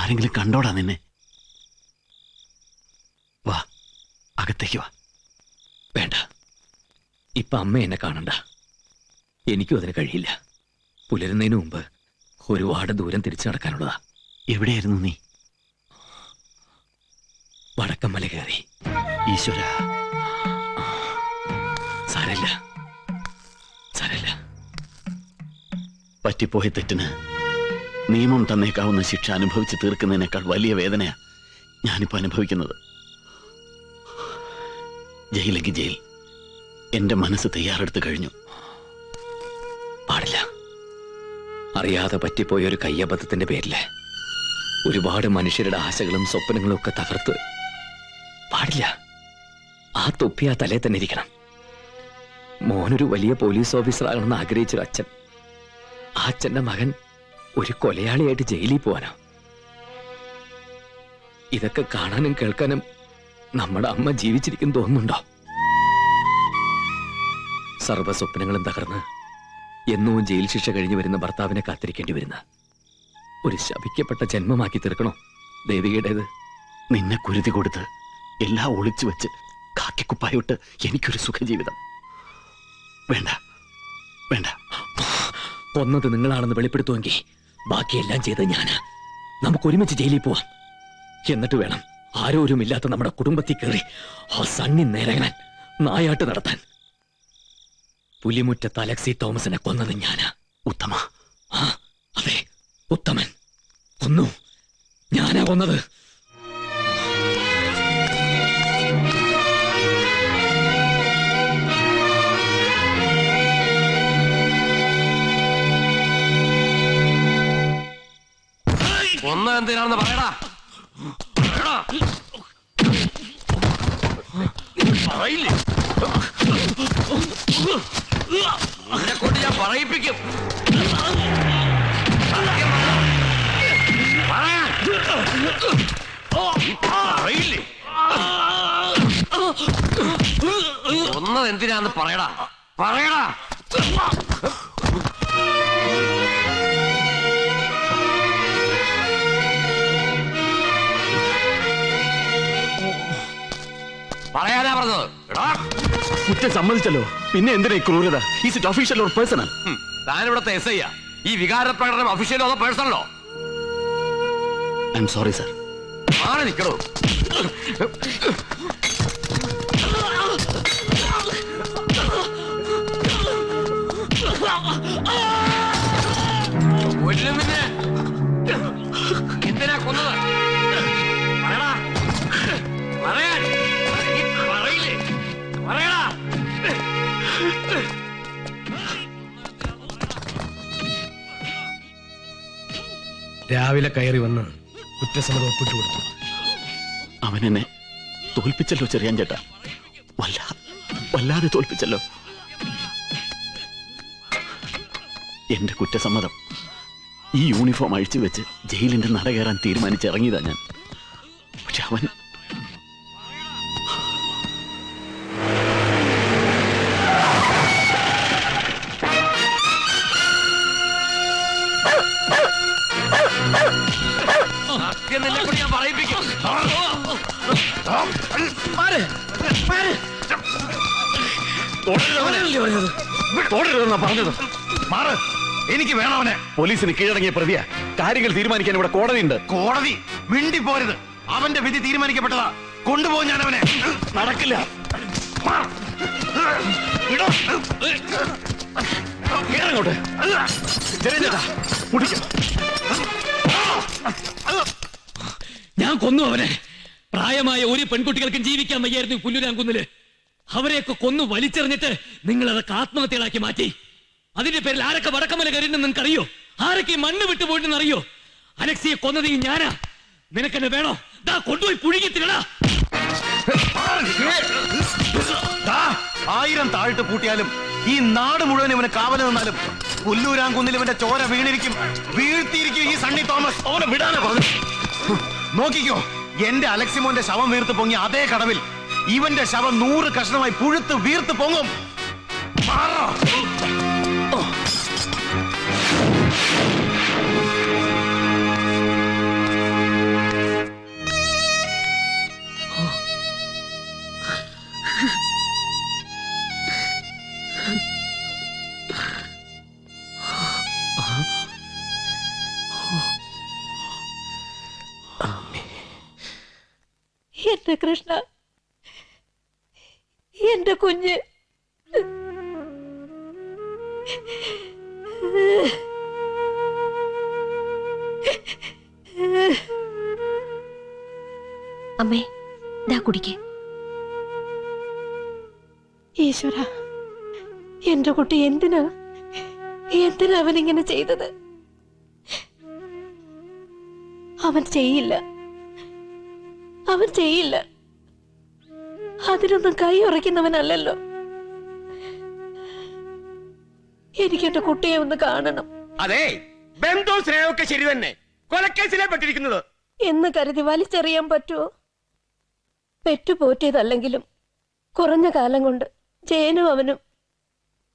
ആരെങ്കിലും കണ്ടോടാ നിന്നെ? വാ, അകത്തേക്ക് വാ. വേണ്ട, ഇപ്പൊ അമ്മ എന്നെ കാണണ്ട. എനിക്കും അതിന് കഴിയില്ല. പുലരുന്നതിന് മുമ്പ് ഒരുപാട് ദൂരം തിരിച്ചു നടക്കാനുള്ളതാ. എവിടെയായിരുന്നു നീ? വടക്കമ്മല കയറി. ഈശ്വര, സാരല്ല സാരല്ല. പറ്റിപ്പോയ തെറ്റിന് നിയമം തന്നേക്കാവുന്ന ശിക്ഷ അനുഭവിച്ച് തീർക്കുന്നതിനേക്കാൾ വലിയ വേദനയാ ഞാനിപ്പോ അനുഭവിക്കുന്നത്. ജയിലെങ്കിൽ ജയിൽ. എന്റെ മനസ്സ് തയ്യാറെടുത്ത് കഴിഞ്ഞു. പാടില്ല. അറിയാതെ പറ്റിപ്പോയ ഒരു കയ്യബദ്ധത്തിന്റെ പേരില് ഒരുപാട് മനുഷ്യരുടെ ആശകളും സ്വപ്നങ്ങളും ഒക്കെ തകർത്ത്. പാടില്ല. ആ തൊപ്പി ആ തലേ തന്നെ ഇരിക്കണം. മോനൊരു വലിയ പോലീസ് ഓഫീസർ ആകണമെന്ന് ആഗ്രഹിച്ചൊരു അച്ഛൻ, ആ അച്ഛന്റെ മകൻ ഒരു കൊലയാളിയായിട്ട് ജയിലിൽ പോവാനോ? ഇതൊക്കെ കാണാനും കേൾക്കാനും നമ്മുടെ അമ്മ ജീവിച്ചിരിക്കും തോന്നുന്നുണ്ടോ? സർവ്വ സ്വപ്നങ്ങളും തകർന്ന് എന്നോ ജയിൽ ശിക്ഷ കഴിഞ്ഞു വരുന്ന ഭർത്താവിനെ കാത്തിരിക്കേണ്ടി വരുന്ന ഒരു ശപിക്കപ്പെട്ട ജന്മമാക്കി തീർക്കണോ ദേവികയുടേത്? നിന്നെ കുരുതി കൊടുത്ത് എല്ലാം ഒളിച്ചു വെച്ച് കാക്കിക്കുപ്പായിട്ട് എനിക്കൊരു സുഖജീവിതം വേണ്ട. വേണ്ട. കൊന്നത് നിങ്ങളാണെന്ന് വെളിപ്പെടുത്തുമെങ്കിൽ ബാക്കിയെല്ലാം ചെയ്ത് ഞാന്. നമുക്ക് ഒരുമിച്ച് ജയിലിൽ പോവാം. എന്നിട്ട് വേണം ആരോരുമില്ലാത്ത നമ്മുടെ കുടുംബത്തിൽ കയറി ആ സണ്ണി നേരകനാൻ നായാട്ട് നടത്താൻ. പുലിമുറ്റത്ത് അലക്സി തോമസിനെ കൊന്നത് ഞാനാ. ഉത്തമ. ആ അതെ, ഉത്തമൻ കൊന്നു. ഞാനാ കൊന്നത്. കൊന്ന എന്തിനാണെന്ന് പറയടാ. പറയില്ലേ? നിന്നെ കൊണ്ട് ഞാൻ പറയിപ്പിക്കും. പറയില്ലേ? കൊന്നത് എന്തിനാന്ന് പറയടാ. പറയടാ. പറയാനാ പറഞ്ഞത്. കുറ്റം സമ്മതിച്ചല്ലോ, പിന്നെ എന്തിനാ ക്രൂരത? Is it official or personal? താനിവിടുത്തെ എസ് ഐ. ഈ വികാര പ്രകടനം ഒഫീഷ്യലോ അതോ പേഴ്സണലോ? I'm sorry sir. ആരെ നിൽക്കണോ? എന്തിനാ കൊന്നത്? പറയടാ. പറയാൻ പറയില്ലേ? പറയടാ. രാവിലെ കയറി വന്ന് കുറ്റസമ്മതം ഒപ്പിട്ട് കൊടുത്തു. അവൻ എന്നെ തോൽപ്പിച്ചല്ലോ ചെറിയാൻ ചേട്ടാ. വല്ലാതെ തോൽപ്പിച്ചല്ലോ. എന്റെ കുറ്റസമ്മതം ഈ യൂണിഫോം അഴിച്ചു വെച്ച് ജയിലിന്റെ നട കയറാൻ തീരുമാനിച്ചിറങ്ങിയതാ ഞാൻ. പക്ഷെ അവൻ ഞാൻ പറയിപ്പിക്കും. പറഞ്ഞത് മാറ്. എനിക്ക് വേണവനെ. പോലീസിന് കീഴടങ്ങിയ പ്രതിയാ. കാര്യങ്ങൾ തീരുമാനിക്കാൻ ഇവിടെ കോടതിയുണ്ട്. കോടതി മിണ്ടി പോരുത്. അവന്റെ വിധി തീരുമാനിക്കപ്പെട്ടതാ. കൊണ്ടുപോകും ഞാൻ അവനെ. നടക്കില്ല. ഞാൻ കൊന്നു അവനെ. പ്രായമായ ഒരു പെൺകുട്ടികൾക്കും ജീവിക്കാൻ വയ്യായിരുന്നു പുല്ലൂരാങ്കുന്നില്. അവരെയൊക്കെ കൊന്നു വലിച്ചെറിഞ്ഞിട്ട് നിങ്ങൾ അതൊക്കെ ആത്മഹത്യകളാക്കി മാറ്റി. അതിന്റെ പേരിൽ ആരൊക്കെ വടക്കമല കയറിയെന്ന് നിനക്കറിയോ? ആരൊക്കെ മണ്ണ് വിട്ടുപോയിട്ടെന്ന് അറിയോ? അലക്സിയെ കൊന്നത് ഞാനാ. നിനക്കെന്നെ വേണോ? ദാ കൊണ്ടുപോയി പുഴുകി തിന്നടാ. 1000 താഴ്ത്ത് പൂട്ടിയാലും ഈ നാട് മുഴുവൻ ഇവന് കാവല് നിന്നാലും പുല്ലൂരാങ്കുന്നിൽ ഇവന്റെ ചോര വീണിരിക്കും. വീഴ്ത്തിയിരിക്കും ഈ സണ്ണി തോമസ്. അവനെ വിടാനാ പറഞ്ഞു. നോക്കിക്കോ, എന്റെ അലക്സിമോന്റെ ശവം വീർത്ത് പൊങ്ങി അതേ കടവിൽ ഇവന്റെ ശവം 100 കഷ്ണമായി പുഴുത്ത് വീർത്ത് പൊങ്ങും. എന്റെ കൃഷ്ണ, എന്റെ കുഞ്ഞ്. അമ്മേ, ദാ കുടിക്കേ. ഈശ്വര, എന്റെ കുട്ടി എന്തിനാ അവനിങ്ങനെ ചെയ്തത്? അവൻ ചെയ്യില്ല. അതിനൊന്നും കൈ ഉറയ്ക്കുന്നവനല്ലല്ലോ. എനിക്ക് എന്റെ കുട്ടിയെ ഒന്ന് കാണണം. അതെ, ബന്ധവും സ്നേഹമൊക്കെ ശരി തന്നെ. കൊലക്കേസിലെ പെട്ടിരിക്കുന്നത് എന്ന് കരുതി വലിച്ചെറിയാൻ പറ്റുമോ? പെറ്റുപോറ്റിയതല്ലെങ്കിലും കുറഞ്ഞ കാലം കൊണ്ട് ജയനും അവനും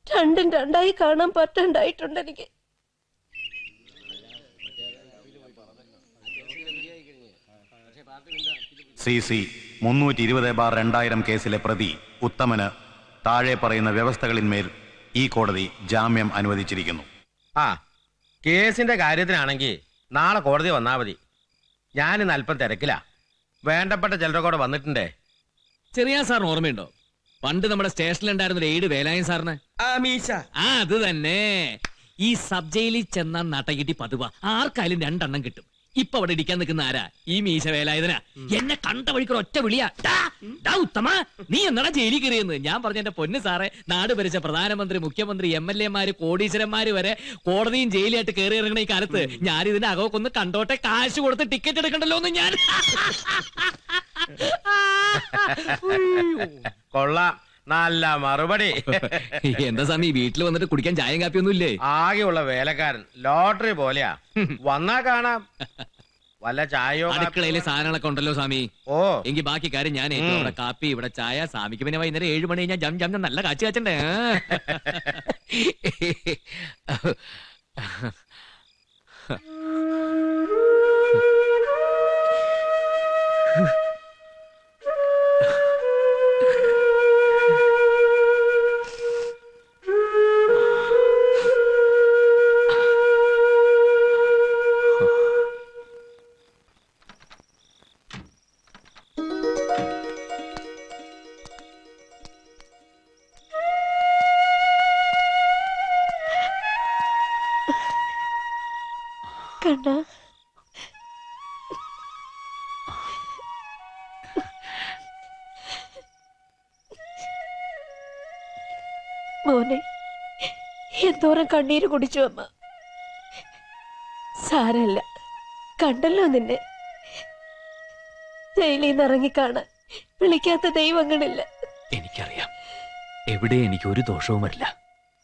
രണ്ടും രണ്ടായി കാണാൻ പറ്റണ്ടായിട്ടുണ്ട് എനിക്ക്. CC 320/2000 കേസിലെ പ്രതി ഉത്തമന് താഴെ പറയുന്ന വ്യവസ്ഥകളിന്മേൽ ഈ കോടതി ജാമ്യം അനുവദിച്ചിരിക്കുന്നു. ആ കേസിന്റെ കാര്യത്തിനാണെങ്കിൽ നാളെ കോടതി വന്നാ മതി. ഞാനിന്ന് അല്പം തിരക്കില്ല. വേണ്ടപ്പെട്ട ചിലരുടെ കൂടെ വന്നിട്ടുണ്ടേ. ചെറിയ സാറിന് ഓർമ്മയുണ്ടോ? പണ്ട് നമ്മുടെ സ്റ്റേഷനിലുണ്ടായിരുന്ന ഒരു 7 വേലായൻ സാറിന്. അത് തന്നെ. ഈ സബ് ജയിലിൽ ചെന്ന നട്ടകിട്ടി പതുവ ആർക്കായാലും 2 എണ്ണം കിട്ടും. ഇപ്പൊ അവിടെ ഇടിക്കാൻ നിൽക്കുന്ന ആരാ? ഈ മീശ വേലായുധനാ. എന്നെ കണ്ട വഴിക്കൊരു ഒറ്റ വിളിയാ, ഉത്തമ നീ എന്നാ ജയിലിൽ കയറിയെന്ന്. ഞാൻ പറഞ്ഞ എന്റെ പൊന്ന് സാറേ, നാട് ഭരിച്ച പ്രധാനമന്ത്രി, മുഖ്യമന്ത്രി, MLA-മാര്, കോടീശ്വരന്മാര് വരെ കോടതിയും ജയിലായിട്ട് കയറി ഇറങ്ങണ ഈ കാലത്ത് ഞാൻ ഇതിന്റെ അകമൊക്കൊന്ന് കണ്ടോട്ടെ, കാശ് കൊടുത്ത് ടിക്കറ്റ് എടുക്കണ്ടല്ലോ എന്ന് ഞാൻ. കൊള്ളാം, നല്ല മറുപടി. എന്താ സ്വാമി, വീട്ടിൽ വന്നിട്ട് കുടിക്കാൻ ചായയും കാപ്പിയൊന്നും ഇല്ലേ? ആകെയുള്ള വേലക്കാരൻ ലോട്ടറി പോലെയാ. വന്നാ കാണാം. വല്ല ചായയോ അടുക്കളയിലെ സാധനങ്ങളൊക്കെ ഉണ്ടല്ലോ സ്വാമി. ഓ, എങ്കിൽ ബാക്കി കാര്യം ഞാൻ ഇവിടെ കാപ്പി, ഇവിടെ ചായ. സ്വാമിക്ക് പിന്നെ വൈകുന്നേരം 7 മണി കഴിഞ്ഞാൽ ജം നല്ല കാച്ചി കാച്ചണ്ടേ. കണ്ണ, മോനെ, എന്തോരം കണ്ണീര് കുടിച്ചു അമ്മ. സാരല്ല, കണ്ടല്ലോ നിന്നെ. ജയിലിൽ നിന്ന് ഇറങ്ങിക്കാണാൻ വിളിക്കാത്ത ദൈവങ്ങളില്ല. എനിക്കറിയാം, എവിടെ എനിക്ക് ഒരു ദോഷവും വരില്ല,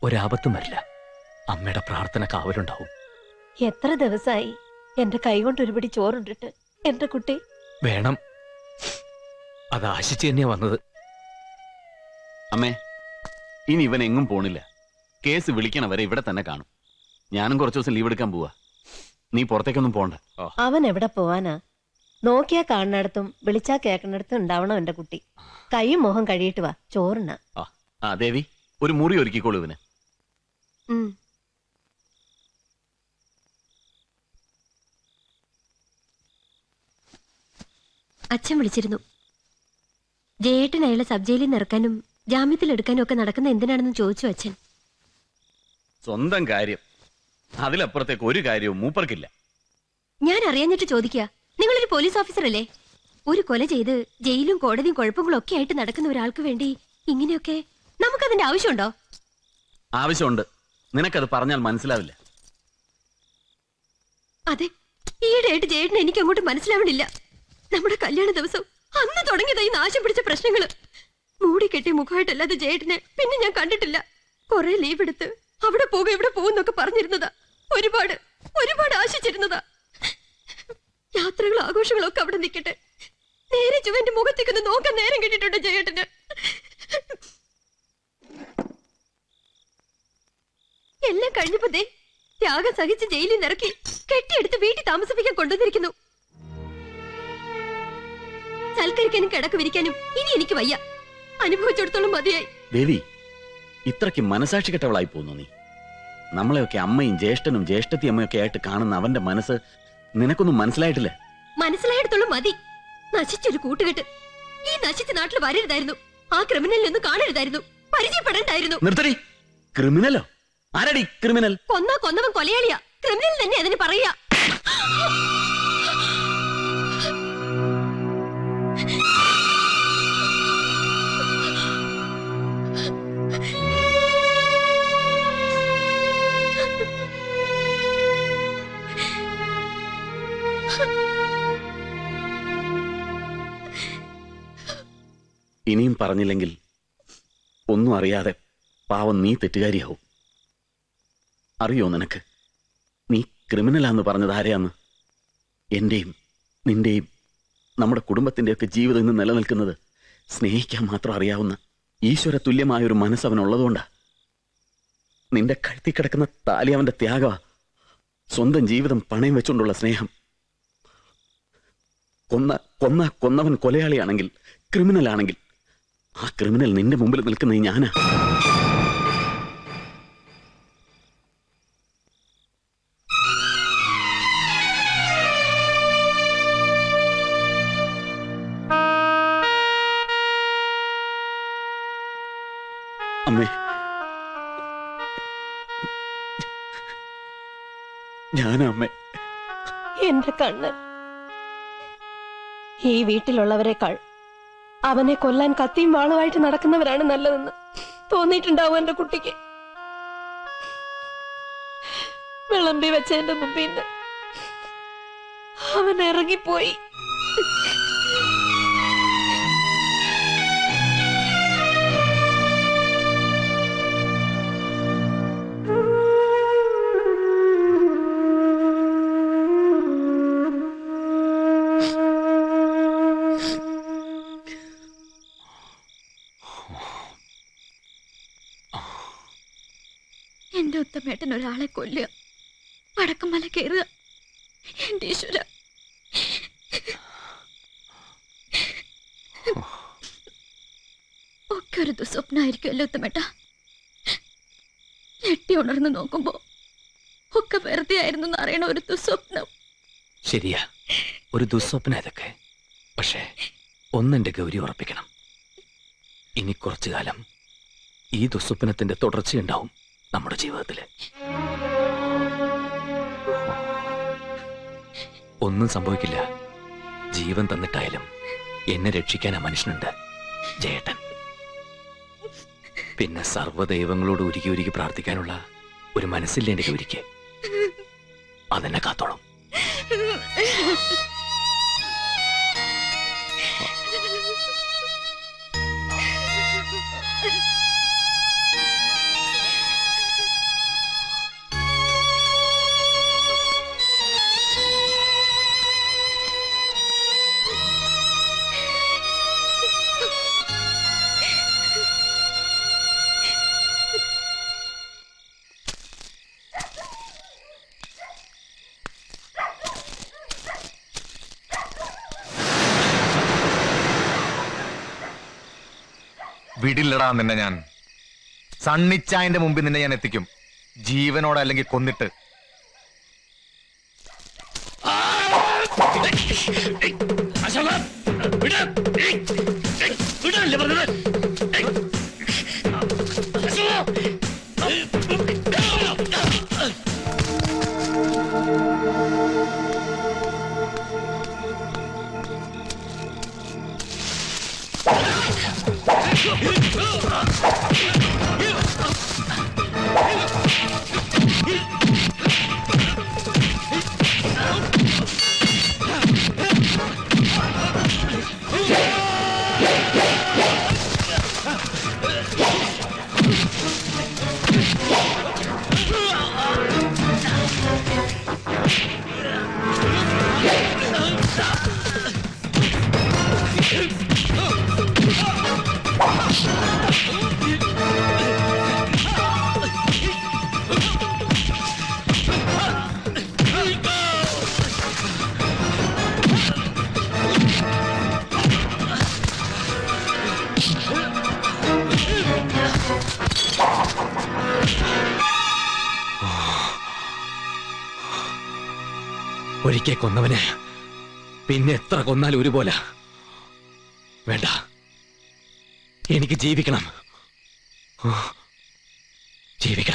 ഒരാപത്തും വരില്ല. അമ്മയുടെ പ്രാർത്ഥന കാവലുണ്ടാവും. എത്ര ദിവസമായി എന്റെ കൈകൊണ്ട് ഒരു പിടി ചോറുണ്ടിട്ട് എന്റെ കുട്ടി. വേണം, അത് ആശിച്ച് തന്നെയാ വന്നത്. അമ്മേ, ഇനി ഇവൻ എങ്ങും പോണില്ല. കേസ് വിളിക്കണ വരെ ഇവിടെ തന്നെ കാണും. ഞാനും കുറച്ചു ദിവസം ലീവ് എടുക്കാൻ പോവാ. നീ പുറത്തേക്കൊന്നും പോണ്ട. അവൻ എവിടെ പോവാനാ? നോക്കിയാ കാണുന്നിടത്തും വിളിച്ചാ കേൾക്കുന്നിടത്തും ഉണ്ടാവണം എന്റെ കുട്ടി. കൈയും മുഖം കഴിയിട്ട് വാ, ചോറിന. ആ ദേവി, ഒരു മുറി ഒരുക്കിക്കോളൂ ഇവന്. അച്ഛൻ വിളിച്ചിരുന്നു. ജയേട്ടൻ അയാളെ സബ് ജയിലിൽ നിറക്കാനും ജാമ്യത്തിൽ എടുക്കാനും ഒക്കെ നടക്കുന്ന എന്തിനാണെന്ന് ചോദിച്ചു അച്ഛൻ. സ്വന്തം കാര്യം, അതിലപ്പുറത്തേക്ക് ഒരു കാര്യവും മൂപ്പർക്കില്ല. ഞാൻ അറിയാഞ്ഞിട്ട് ചോദിക്കുക. നിങ്ങളൊരു പോലീസ് ഓഫീസർ അല്ലേ? ഒരു കൊല ചെയ്ത് ജയിലും കോടതിയും കുഴപ്പങ്ങളും ഒക്കെ ആയിട്ട് നടക്കുന്ന ഒരാൾക്ക് വേണ്ടി ഇങ്ങനെയൊക്കെ നമുക്കതിന്റെ ആവശ്യമുണ്ടോ? ആവശ്യമുണ്ട്. നിനക്കത് പറഞ്ഞാൽ മനസ്സിലാവില്ല. അതെ, ഈയിടെയായിട്ട് ജയേട്ടനെ എനിക്ക് അങ്ങോട്ട് മനസ്സിലാവണില്ല. നമ്മുടെ കല്യാണ ദിവസം അന്ന് തുടങ്ങിയതായി നാശം പിടിച്ച പ്രശ്നങ്ങള്. മൂടി കെട്ടിയ മുഖമായിട്ടല്ലാതെ ജയേട്ടനെ പിന്നെ ഞാൻ കണ്ടിട്ടില്ല. കുറെ ലീവ് എടുത്ത് അവിടെ പോകും ഇവിടെ പോകുന്നൊക്കെ പറഞ്ഞിരുന്നതാ. ഒരുപാട് ആശിച്ചിരുന്നതാ. യാത്രകളും ആഘോഷങ്ങളും ഒക്കെ അവിടെ നിൽക്കട്ടെ, നേരെ ചുവന്റെ മുഖത്തേക്കൊന്ന് നോക്കാൻ നേരം കിട്ടിയിട്ടുണ്ട് ജയേട്ടന്. എല്ലാം കഴിഞ്ഞപ്പോ ത്യാഗം സഹിച്ച് ജയിലിൽ നിറക്കി കെട്ടിയെടുത്ത് വീട്ടിൽ താമസിപ്പിക്കാൻ കൊണ്ടുവന്നിരിക്കുന്നു. സൽക്കരിക്കാനും കിടക്ക് വിരിക്കാനും ഇനി എനിക്ക് വയ്യ. അനുഭവിച്ചിടത്തോളം മതിയായി. ദേവി, ഇത്രയ്ക്ക് മനസാക്ഷി കെട്ടവളായി പോന്നു നീ. നമ്മളെയൊക്കെ അമ്മയും ജ്യേഷ്ഠനും ജ്യേഷ്ഠത്തി അമ്മയൊക്കെ ആയിട്ട് കാണുന്ന അവന്റെ മനസ്സ് നിനക്കൊന്നും മനസ്സിലായിട്ടില്ല. മനസ്സിലായിടത്തോളം മതി. നശിച്ചൊരു കൂട്ടുകെട്ട് ഈ നശിച്ച നാട്ടിൽ വരരുതായിരുന്നു. ആ ക്രിമിനലിനൊന്നും കാണരുതായിരുന്നു, പരിചയപ്പെടണ്ടായിരുന്നു. നിർത്തടി. ക്രിമിനലോ? ആരടി ക്രിമിനൽ? കൊന്നവൻ കൊലയാളിയാ. ക്രിമിനൽ തന്നെ അതിന് പറയാ. ഇനിയും പറഞ്ഞില്ലെങ്കിൽ ഒന്നും അറിയാതെ പാവം നീ തെറ്റുകാരിയാവും. അറിയോ നിനക്ക് നീ ക്രിമിനലാന്ന് പറഞ്ഞത് ആരെയാന്ന്? എന്റെയും നിന്റെയും നമ്മുടെ കുടുംബത്തിന്റെയൊക്കെ ജീവിതം ഇന്ന് നിലനിൽക്കുന്നത് സ്നേഹിക്കാൻ മാത്രം അറിയാവുന്ന ഈശ്വര തുല്യമായൊരു മനസ്സ് അവനുള്ളതുകൊണ്ടാ. നിന്റെ കഴുത്തി കിടക്കുന്ന താലി അവന്റെ ത്യാഗമാ. സ്വന്തം ജീവിതം പണയം വെച്ചുകൊണ്ടുള്ള സ്നേഹം. കൊന്നവൻ കൊലയാളിയാണെങ്കിൽ, ക്രിമിനലാണെങ്കിൽ, ആ ക്രിമിനൽ നിന്റെ മുമ്പിൽ നിൽക്കുന്ന ഞാനാ. അമ്മേ, ഞാനാ അമ്മേ. എന്റെ കണ്ണ്. ഈ വീട്ടിലുള്ളവരെക്കാൾ അവനെ കൊല്ലാൻ കത്തിയും വാളുമായിട്ട് നടക്കുന്നവരാണ് നല്ലതെന്ന് തോന്നിയിട്ടുണ്ടാവും എന്റെ കുട്ടിക്ക്. വിളമ്പി വെച്ച എന്റെ മുമ്പിൽ നിന്ന് അവൻ ഇറങ്ങിപ്പോയി. എന്റെ ഉത്തമേട്ടൻ ഒരാളെ കൊല്ലുക, വടക്കമല കയറുക. എന്റെ ഈശ്വര, ഒക്കെ ഒരു ദുസ്വപ്നായിരിക്കുമല്ലോ ഉത്തമേട്ട. ഞെട്ടി ഉണർന്ന് നോക്കുമ്പോ ഒക്കെ വെറുതെ ആയിരുന്നു എന്നറിയണ ഒരു ദുസ്വപ്നം. ശരിയാ, ഒരു ദുസ്വപ്നം ഇതൊക്കെ. പക്ഷേ ഒന്നെന്റെ ഗൗരി ഉറപ്പിക്കണം, ഇനി കുറച്ചു കാലം ഈ ദുസ്വപ്നത്തിന്റെ തുടർച്ചയുണ്ടാവും നമ്മുടെ ജീവിതത്തില്. ഒന്നും സംഭവിക്കില്ല. ജീവൻ തന്നിട്ടായാലും എന്നെ രക്ഷിക്കാൻ ആ മനുഷ്യനുണ്ട്, ജയേട്ടൻ. പിന്നെ സർവ്വദൈവങ്ങളോട് ഉരുകി ഉരുകി പ്രാർത്ഥിക്കാനുള്ള ഒരു മനസ്സില്ല എന്റെ ഗൗരിക്ക്. അതെന്നെ കാത്തോളും. വിടില്ലടാ നിന്നെ ഞാൻ. സണ്ണിച്ചായന്റെ മുമ്പിൽ നിന്നെ ഞാൻ എത്തിക്കും, ജീവനോടെ അല്ലെങ്കിൽ കൊന്നിട്ട്. ഒരിക്കൽ കൊന്നവന് പിന്നെ എത്ര കൊന്നാലും ഒരുപോലെ. വേണ്ട, എനിക്ക് ജീവിക്കണം. ജീവിക്കണം.